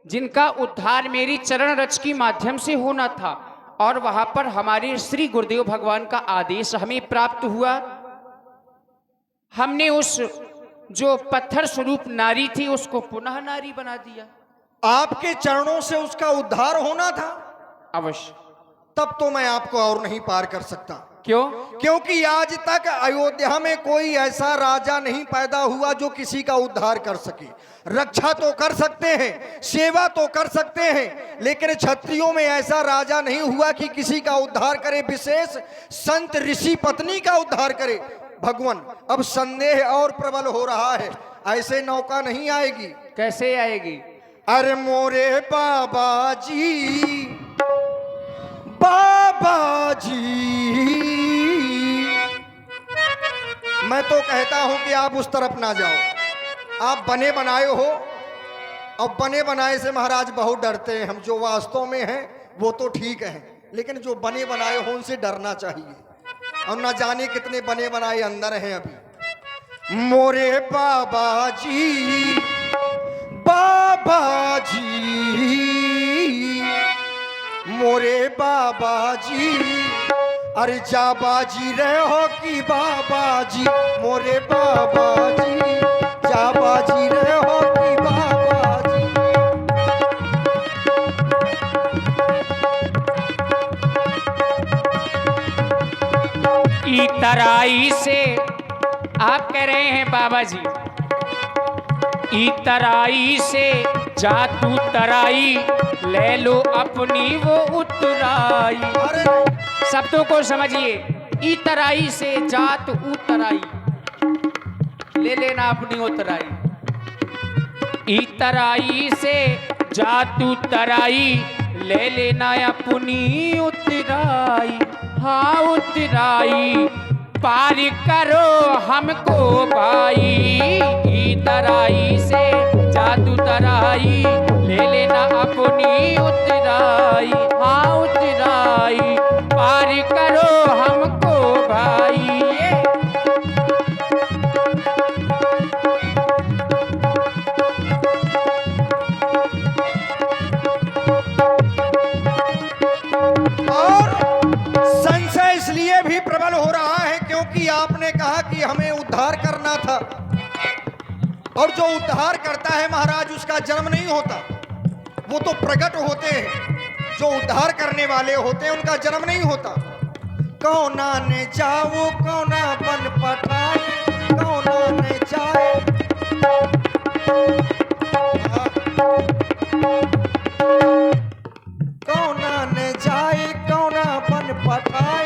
जिनका उद्धार मेरी चरण रज के माध्यम से होना था, और वहां पर हमारे श्री गुरुदेव भगवान का आदेश हमें प्राप्त हुआ। हमने उस जो पत्थर स्वरूप नारी थी उसको पुनः नारी बना दिया। आपके चरणों से उसका उद्धार होना था, अवश्य। तब तो मैं आपको और नहीं पार कर सकता। क्यों? क्योंकि आज तक अयोध्या में कोई ऐसा राजा नहीं पैदा हुआ जो किसी का उद्धार कर सके। रक्षा तो कर सकते हैं, सेवा तो कर सकते हैं, लेकिन क्षत्रियों में ऐसा राजा नहीं हुआ कि किसी का उद्धार करे, विशेष संत ऋषि पत्नी का उद्धार करे। भगवान, अब संदेह और प्रबल हो रहा है, ऐसे नौका नहीं आएगी। कैसे आएगी? अरे मोरे बाबा जी, बाबा जी, मैं तो कहता हूं कि आप उस तरफ ना जाओ। आप बने बनाए हो, और बने बनाए से महाराज बहुत डरते हैं। हम जो वास्तव में हैं वो तो ठीक है, लेकिन जो बने बनाए हो उनसे डरना चाहिए। और ना जाने कितने बने बनाए अंदर हैं अभी। मोरे बाबा जी, बाबा जी, मोरे बाबा जी, अरे जा बाजी रहे हो कि बाबा जी, मोरे बाबा जी, जा बाजी रहे हो कि बाबा जी। इतराई से आप कह रहे हैं बाबा जी, इतराई से जा तू तराई, ले लो अपनी वो उतराई। अरे शब्दों को समझिए। इतराई से जात उतराई, ले लेना अपनी उतराई। इतराई से जात उतराई, ले लेना अपनी उतराई। हाँ उतराई पार करो हमको भाई। इतराई से जात उतराई, ले लेना अपनी उतराई। हाँ उतराई पार करो हमको भाई। और संशय इसलिए भी प्रबल हो रहा है क्योंकि आपने कहा कि हमें उद्धार करना था, और जो उद्धार करता है महाराज उसका जन्म नहीं होता, वो तो प्रकट होते हैं। जो उद्धार करने वाले होते हैं उनका जन्म नहीं होता। कौना ने जाओ कौना बन पठाए, कौना ने जाए, कौना ने जाए कौना बन पठाए।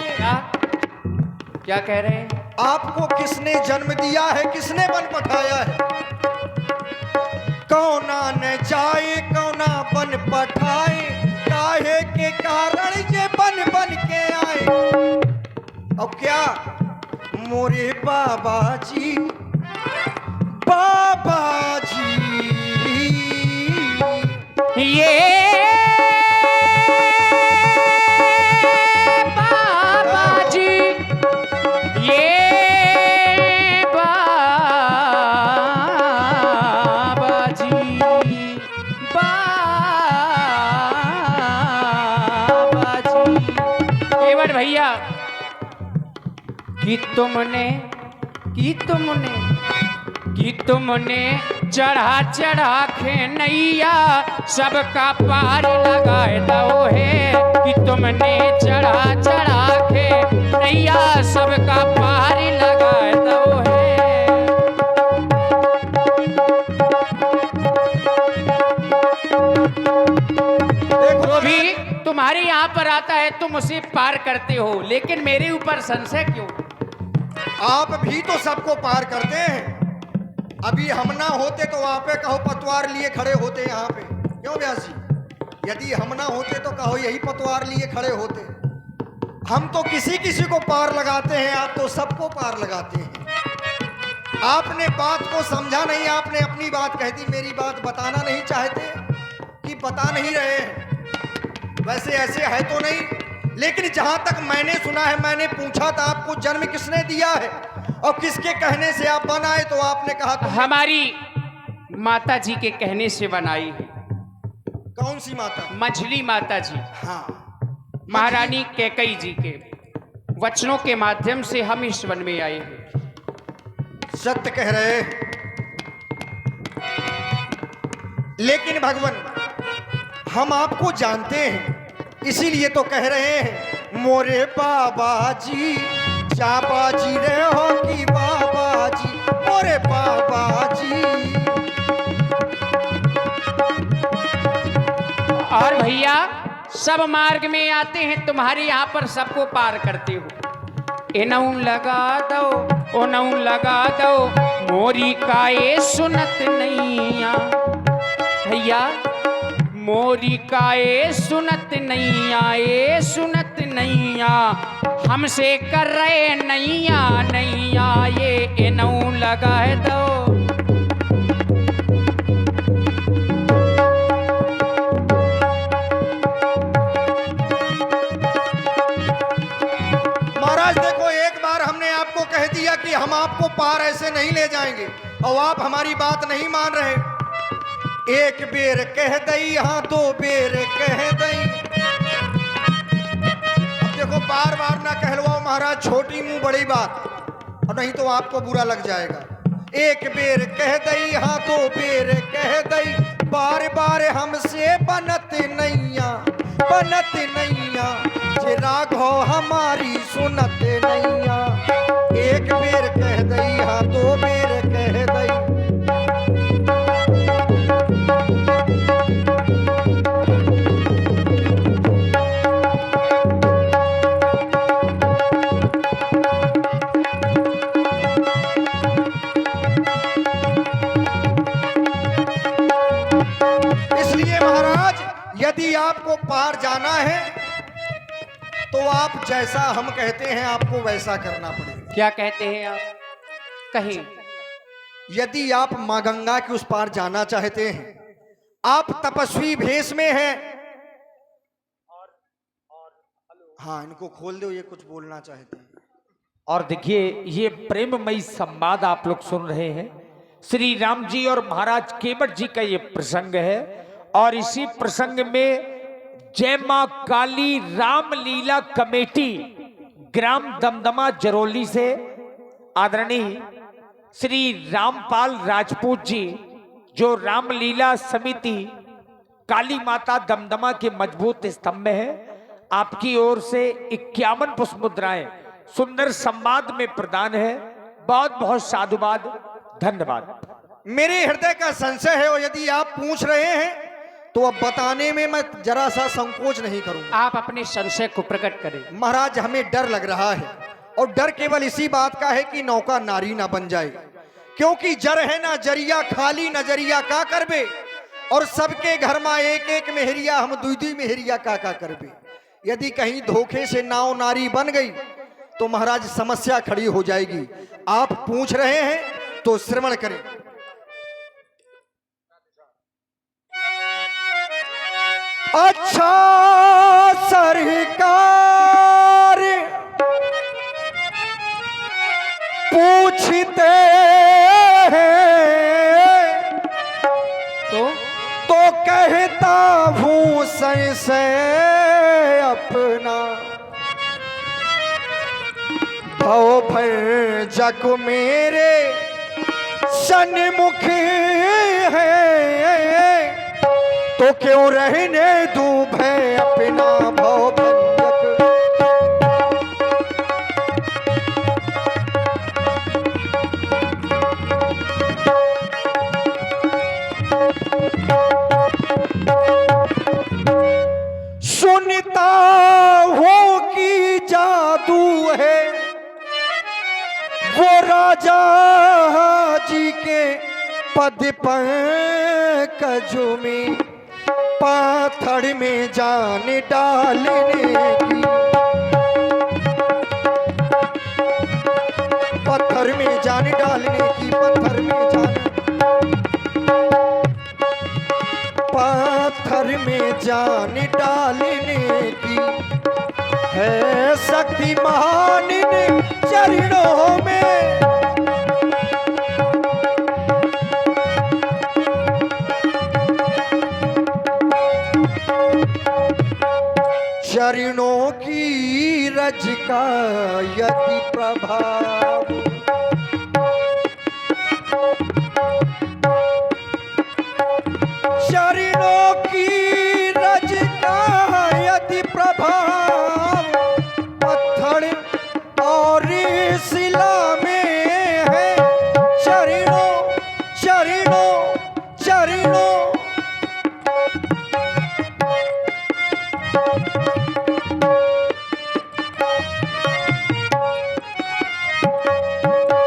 क्या कह रहे हैं? आपको किसने जन्म दिया है, किसने बन पठाया है? कौना न जाए कौना बन पठाए, काहे के कारण ये बन बन के आए। और क्या मोरे बाबा जी, बाबा जी, ये भैया कि तुमने चढ़ा चढ़ा के नैया सबका पार लगाए दो है। कि तुमने चढ़ा चढ़ा के नैया सबका पार लगाए दो है। जो भी तुम्हारे यहाँ पर आता है तुम उसे पार करते हो, लेकिन मेरे ऊपर संशय क्यों? आप भी तो सबको पार करते हैं। अभी हम ना होते तो वहां पे कहो पतवार लिए खड़े होते यहाँ पे, क्यों व्यास जी? यदि हम ना होते तो कहो यही पतवार लिए खड़े होते। हम तो किसी किसी को पार लगाते हैं, आप तो सबको पार लगाते हैं। आपने बात को समझा नहीं, आपने अपनी बात कह दी, मेरी बात बताना नहीं चाहते कि बता नहीं रहे हैं। वैसे ऐसे है तो नहीं, लेकिन जहां तक मैंने सुना है, मैंने पूछा था आपको जन्म किसने दिया है और किसके कहने से आप बन आए, तो आपने कहा हमारी माता जी के कहने से बनाई है। कौन सी माता? मछली माता जी, हाँ, महारानी कैकई जी के वचनों के माध्यम से हम इस वन में आए हैं। सत्य कह रहे हैं। लेकिन भगवान, हम आपको जानते हैं, इसीलिए तो कह रहे हैं मोरे बाबा जी, चाबा जी रे हो कि बाबा जी, मोरे बाबा जी। और भैया सब मार्ग में आते हैं, तुम्हारे यहाँ पर सबको पार करते हो। इनऊ लगा दो, ओनऊ लगा दो, मोरी का ये सुनत नैया। भैया मोरी का ये सुनत नैया, ये सुनत नैया, हमसे कर रहे नैया नैया, ये इनऊ लगा दो। महाराज देखो, एक बार हमने आपको कह दिया कि हम आपको पार ऐसे नहीं ले जाएंगे, और आप हमारी बात नहीं मान रहे। एक बेर कह दई, हाँ दो बेर कह दई। अब देखो, बार बार ना कहलवाओ महाराज, छोटी मुंह बड़ी बात, और नहीं तो आपको बुरा लग जाएगा। एक बेर कह दई, हाँ दो बेर कह दई, बार बार हमसे बनत नैया, बनत नैया, जे राघो हमारी सुनत नैया। एक बेर कह दई, हाँ दो बेर कह दई। इसलिए महाराज, यदि आपको पार जाना है तो आप जैसा हम कहते हैं आपको वैसा करना पड़ेगा। क्या कहते हैं आप? कहीं यदि आप मां गंगा के उस पार जाना चाहते हैं, आप तपस्वी भेष में हैं। हाँ, इनको खोल दो, ये कुछ बोलना चाहते हैं। और देखिए, ये प्रेममयी संवाद आप लोग सुन रहे हैं। श्री राम जी और महाराज केवट जी का ये प्रसंग है, और इसी प्रसंग में जय मां काली रामलीला कमेटी ग्राम दमदमा जरोली से आदरणीय श्री रामपाल राजपूत जी, जो रामलीला समिति काली माता दमदमा के मजबूत स्तंभ में है, आपकी ओर से 51 पुष्प मुद्राएं सुंदर संवाद में प्रदान है। बहुत बहुत साधुवाद, धन्यवाद। मेरे हृदय का संशय है, और यदि आप पूछ रहे हैं तो अब बताने में मैं जरा सा संकोच नहीं करूंगा। आप अपने संशय को प्रकट करें। महाराज, हमें डर लग रहा है, और डर केवल इसी बात का है कि नौका नारी ना बन जाए, क्योंकि जर है ना जरिया, खाली नजरिया का करबे, और सबके घर में एक एक मेहरिया, हम दुई दुई मेहरिया का करबे। यदि कहीं धोखे से नाव नारी बन गई तो महाराज समस्या खड़ी हो जाएगी। आप पूछ रहे हैं तो श्रवण करें। अच्छा सरकार पूछते हैं तो कहता हूँ से अपना, भव भर जग मेरे सन्मुख है, तो क्यों रहने दूं भय अपना भव भंजक। सुनता हो कि जादू है वो राजा जी के पद पंकज में, पाथर में जान डालने की, पत्थर में जान डालने की, पत्थर में जान, पत्थर में जान डालने की है शक्ति महान ने चरणों में। चरणों की रज का यदि प्रभाव, चरणों की रज का यदि प्रभाव, पत्थर और शिला में है। चरणों चरणों चरणों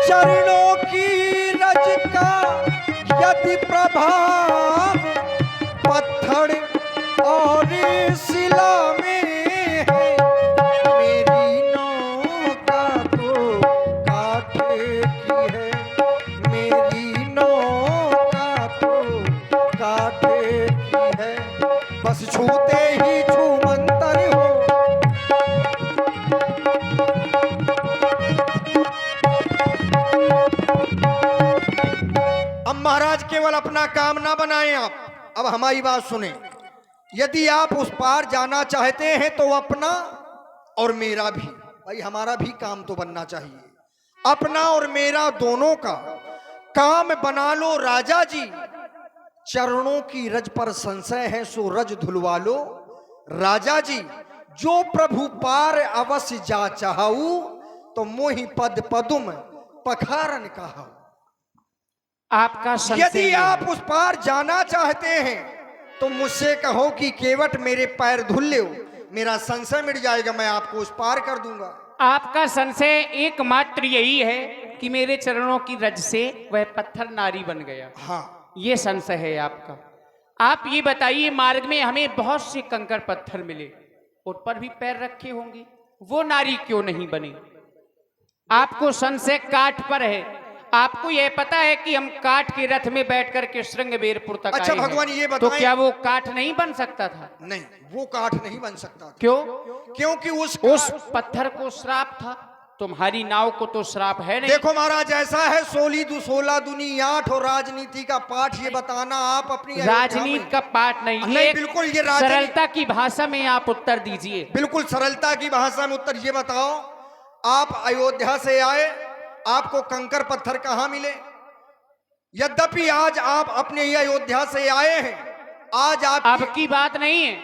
चरणों की रज का यदि प्रभाव, पत्थर और शिला में है। मेरी नौका तो काठ की है, मेरी नौका तो काठ की है। बस छूते ही छूमंतर हो, अब महाराज केवल अपना काम ना बनाएं आप। अब हमारी बात सुने, यदि आप उस पार जाना चाहते हैं तो अपना और मेरा भी, भाई हमारा भी काम तो बनना चाहिए। अपना और मेरा दोनों का काम बना लो राजा जी। चरणों की रज पर संशय है सो रज धुलवा लो राजा जी। जो प्रभु पार अवश्य जा चाहू, तो मोहि पद पदुम पखारन कहा। आपका संशय यदि ये आप है। उस पार जाना चाहते हैं तो मुझसे कहो कि केवट मेरे पैर धुल लो, मेरा संशय मिट जाएगा, मैं आपको उस पार कर दूंगा। आपका संशय एकमात्र यही है कि मेरे चरणों की रज से वह पत्थर नारी बन गया। हाँ, ये संशय है आपका। आप ये बताइए, मार्ग में हमें बहुत से कंकड़ पत्थर मिले, उन पर भी पैर रखे होंगे, वो नारी क्यों नहीं बनी? आपको संशय काठ पर है। आपको यह पता है कि हम काठ के रथ में बैठ करके श्रृंगबेरपुर तक अच्छा आए हैं। भगवान ये तो बताएं, क्या वो काठ नहीं बन सकता था? नहीं, वो काठ नहीं बन सकता था। क्यों? क्योंकि उस पत्थर को श्राप था, तुम्हारी नाव को तो श्राप है नहीं। देखो महाराज, ऐसा है 16 दूनी 8 और राजनीति का पाठ ये बताना आप अपनी राजनीति का पाठ नहीं, नहीं, एक बिल्कुल ये राजनीति, सरलता की भाषा में आप उत्तर दीजिए। बिल्कुल सरलता की भाषा में उत्तर ये बताओ, आप अयोध्या से आए, आपको कंकर पत्थर कहाँ मिले? यद्यपि आज आप अपने ही अयोध्या से आए हैं, आज आप अब की बात नहीं है,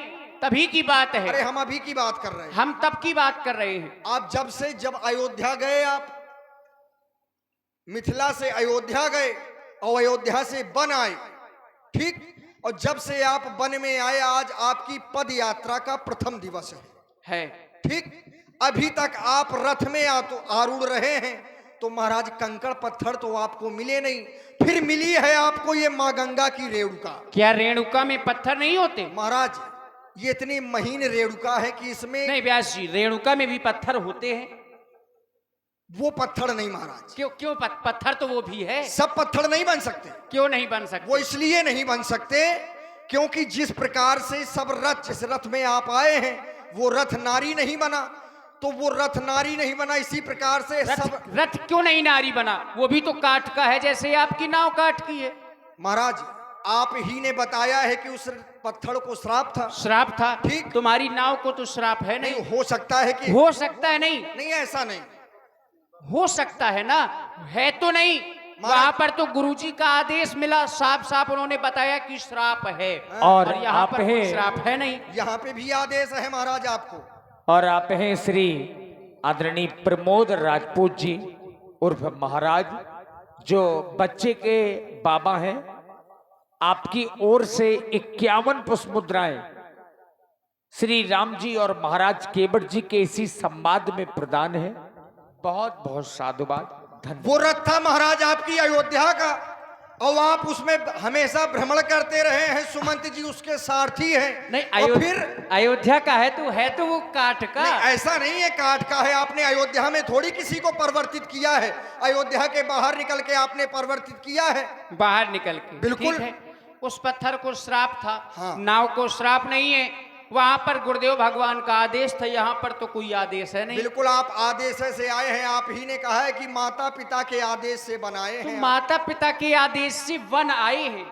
तभी की बात अरे है। हम अभी की बात कर रहे हैं। हम तब की बात कर रहे हैं। आप जब अयोध्या गए, आप मिथिला से अयोध्या गए और अयोध्या से वन आए, ठीक, और जब से आप वन में आए, आज आपकी पद यात्रा का प्रथम दिवस है, ठीक। अभी तक आप रथ में आरूढ़ रहे हैं, तो महाराज कंकड़ पत्थर तो आपको मिले नहीं, फिर मिली है आपको ये माँ गंगा की रेणुका। क्या रेणुका में पत्थर नहीं होते? महाराज ये इतनी महीन रेणुका है कि इसमें नहीं व्यास जी, रेणुका में भी पत्थर होते हैं। वो पत्थर नहीं महाराज। क्यों? क्यों पत्थर तो वो भी है। सब पत्थर नहीं बन सकते। क्यों नहीं बन सकते? वो इसलिए नहीं बन सकते क्योंकि जिस प्रकार से सब रथ, जिस रथ में आप आए हैं वो रथ नारी नहीं बना, तो वो रथ नारी नहीं बना, इसी प्रकार से सब रथ क्यों नहीं नारी बना? वो भी तो काठ का है, जैसे आपकी नाव काठ की है। महाराज आप ही ने बताया है कि उस पत्थर को श्राप था। श्राप था, ठीक। तुम्हारी नाव को तो श्राप है नहीं। नहीं हो सकता है कि हो सकता है नहीं, नहीं, ऐसा नहीं हो सकता है ना, है तो नहीं। वहां पर तो गुरुजी का आदेश मिला, साफ साफ उन्होंने बताया कि श्राप है, और यहाँ आप पर हैं, कोई श्राप है नहीं। यहाँ पे भी आदेश है महाराज आपको। और आप हैं श्री आदरणीय प्रमोद राजपूत जी उर्फ महाराज, जो बच्चे के बाबा हैं। आपकी ओर से 51 पुष्प मुद्राएं श्री राम जी और महाराज केवट जी के इसी संवाद में प्रदान है। बहुत बहुत साधुवाद, धन्यवाद। वो रथ था महाराज आपकी अयोध्या का, और आप उसमें हमेशा भ्रमण करते रहे हैं। सुमंत जी उसके सारथी हैं। नहीं, और फिर अयोध्या का है तो वो काठ का। नहीं, ऐसा नहीं है काठ का है। आपने अयोध्या में थोड़ी किसी को परिवर्तित किया है, अयोध्या के बाहर निकल के आपने परिवर्तित किया है। बाहर निकल के, बिल्कुल। ठीक है। उस पत्थर को श्राप था, हाँ। नाव को श्राप नहीं है। वहां पर गुरुदेव भगवान का आदेश था, यहाँ पर तो कोई आदेश है नहीं। बिल्कुल, आप आदेश से आए हैं। आप ही ने कहा है कि माता पिता के आदेश से बनाए तो हैं। माता पिता के आदेश से वन आए हैं,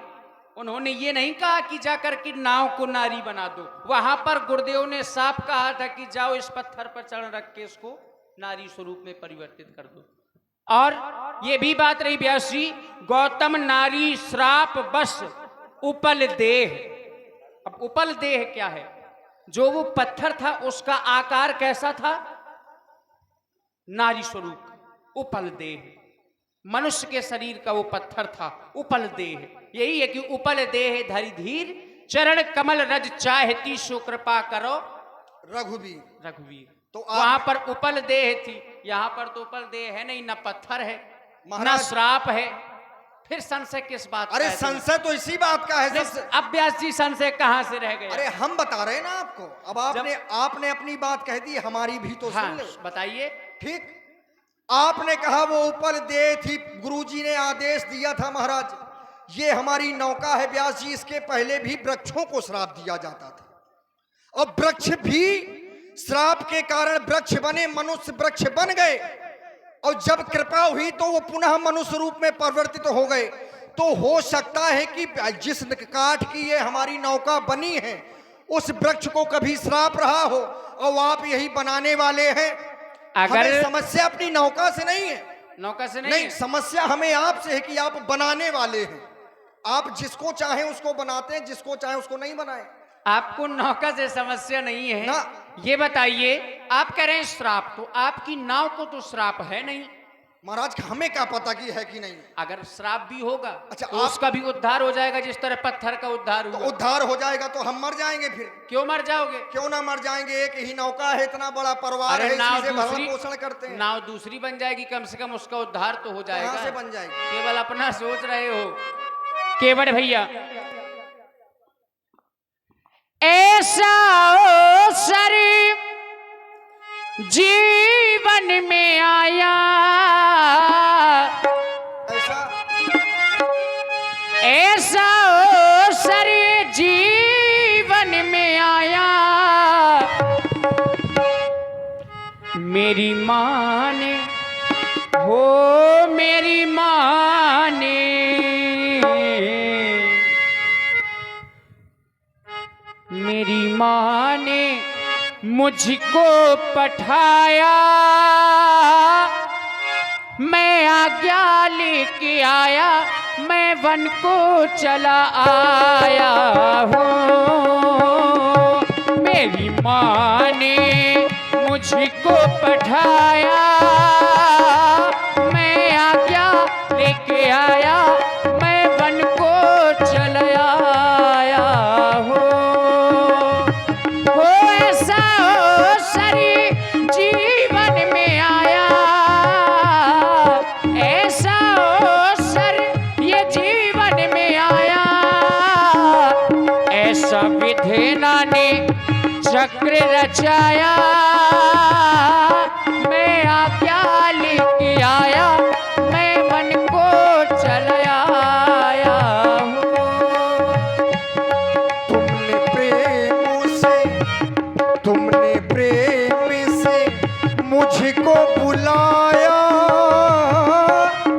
उन्होंने ये नहीं कहा कि जाकर के नाव को नारी बना दो। वहां पर गुरुदेव ने साफ कहा था कि जाओ इस पत्थर पर चढ़ रख के इसको नारी स्वरूप में परिवर्तित कर दो। और ये भी बात रही व्यास जी, गौतम नारी श्राप बस उपल देह। अब उपल देह क्या है? जो वो पत्थर था उसका आकार कैसा था? नारी स्वरूप, उपल देह। मनुष्य के शरीर का वो पत्थर था, उपल देह। यही है कि उपल देह धरि धीर, चरण कमल रज चाहती सो कृपा करो रघुवीर। रघुवीर। तो वहां पर उपल देह थी, यहाँ पर तो उपल देह है नहीं, ना पत्थर है ना महाराज, श्राप है। फिर संशय किस बात का अरे है? संशय तो इसी बात का है। सबसे अब व्यास जी संशय कहाँ से रह गए? अरे हम बता रहे हैं ना आपको। अब आपने अपनी बात कह दी, हमारी भी तो हाँ, सुन ले। बताइए। ठीक, आपने कहा वो उपल देह थी, गुरुजी ने आदेश दिया था महाराज ये हमारी नौका है। व्यास जी, इसके पहले भी वृक्षों को श्राप दिया जाता था और वृक्ष भी श्राप के कारण वृक्ष बने, मनुष्य वृक्ष बन गए। और जब कृपा हुई तो वो पुनः मनुष्य रूप में परिवर्तित हो गए। तो हो सकता है कि जिस काठ की ये हमारी नौका बनी है उस वृक्ष को कभी श्राप रहा हो और आप यही बनाने वाले हैं। अगर हमें समस्या अपनी नौका से नहीं है, नौका से नहीं, समस्या हमें आपसे है कि आप बनाने वाले हैं। आप जिसको चाहे उसको बनाते हैं, जिसको चाहे उसको नहीं बनाए। आपको नौका से समस्या नहीं है ना। ये बताइए, आप कह रहे हैं श्राप, तो आपकी नाव को तो श्राप है नहीं। महाराज हमें क्या पता कि है कि नहीं। अगर श्राप भी होगा अच्छा, तो उसका भी उद्धार हो जाएगा, जिस तरह पत्थर का उद्धार तो हुआ। उद्धार हो जाएगा तो हम मर जाएंगे फिर? क्यों मर जाओगे? क्यों ना मर जाएंगे, एक ही नौका है, इतना बड़ा परिवार है, अरे नाव इसी से भरण दूसरी, पोषण करते हैं। नाव दूसरी बन जाएगी, कम से कम उसका उद्धार तो हो जाएगा। कहां से बन जाएगी? केवल अपना सोच रहे हो केवल भैया। ऐसा अवसर जीवन में आया, ऐसा अवसर जीवन में आया, मेरी माँ ने हो, मेरी माँ ने, मेरी माँ ने मुझको पठाया, मैं आज्ञा लेके आया, मैं वन को चला आया हूँ। मेरी माँ ने मुझको पठाया, मैं आज्ञा लेके आया, मैं वन को चला आया हूँ। ऐसा अवसर जीवन में आया, ऐसा अवसर ये जीवन में आया, ऐसा विधेना ने चक्र रचाया, मैं आज्ञा लेके आया, मैं वन को चला आया हूँ। तुमने प्रेम से मुझको बुलाया,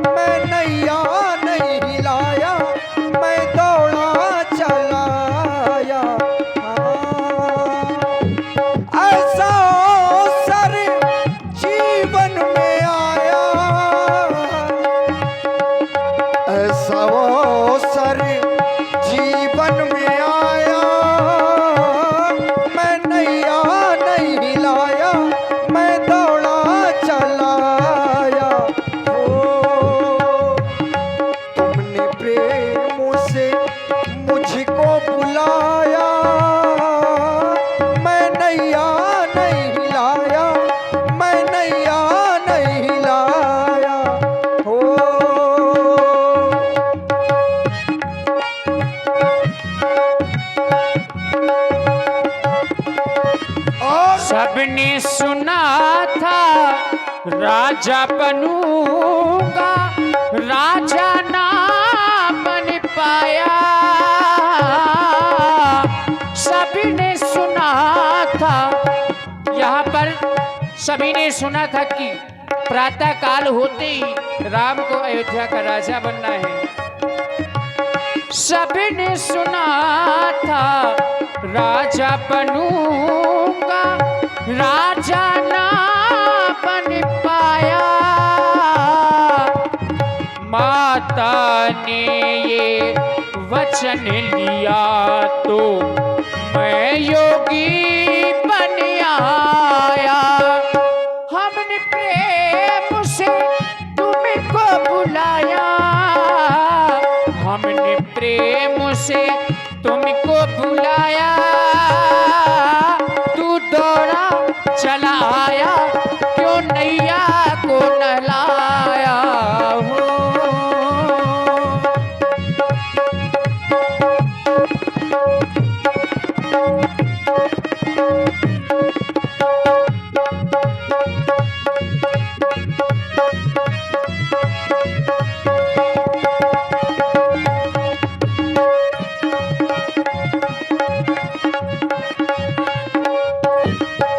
मैं नैया नहीं हिलाया, मैं दौड़ा चलाया। ऐसा अवसर जीवन में आया, ऐसा अवसर जीवन में आया, मैं नैया नहीं हिलाया, मैं दौड़ा चलाया। तुमने प्रेम से मुझको बुलाया, मैं नैया नहीं हिलाया, मैं नैया नहीं हिलाया। सबने सुना था राजा बनूंगा, राजा ना बन पाया। सबने सुना था, यहाँ पर सभी ने सुना था कि प्रातः काल होते ही राम को अयोध्या का राजा बनना है। सबने सुना था राजा बनूंगा, राजा ना बन पाया। माता ने ये वचन लिया तो मैं योगी बन आया। हमने प्रेम से तुमको बुलाया, हमने प्रेम से तुमको बुलाया। तू दौड़ा चला आया, क्यों नैया को नहलाया हो।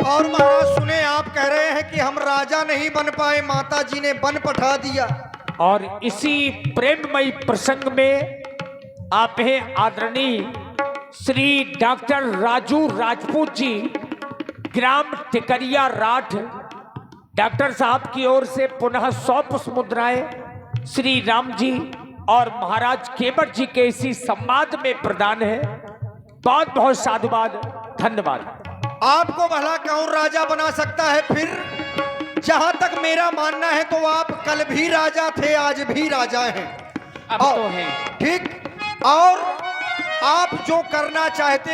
और महाराज सुने, आप कह रहे हैं कि हम राजा नहीं बन पाए, माता जी ने बन पठा दिया। और इसी प्रेममयी प्रसंग में आप हैं आदरणीय श्री डॉक्टर राजू राजपूत जी, ग्राम टिकरिया राठ। डॉक्टर साहब की ओर से पुनः 100 पुष्प मुद्राएं श्री राम जी और महाराज केवट जी के इसी संवाद में प्रदान है। बहुत बहुत साधुवाद, धन्यवाद। आपको भला कौन राजा बना सकता है? फिर जहां तक मेरा मानना है तो आप कल भी राजा थे, आज भी राजा हैं। अब तो है ठीक। और आप जो करना चाहते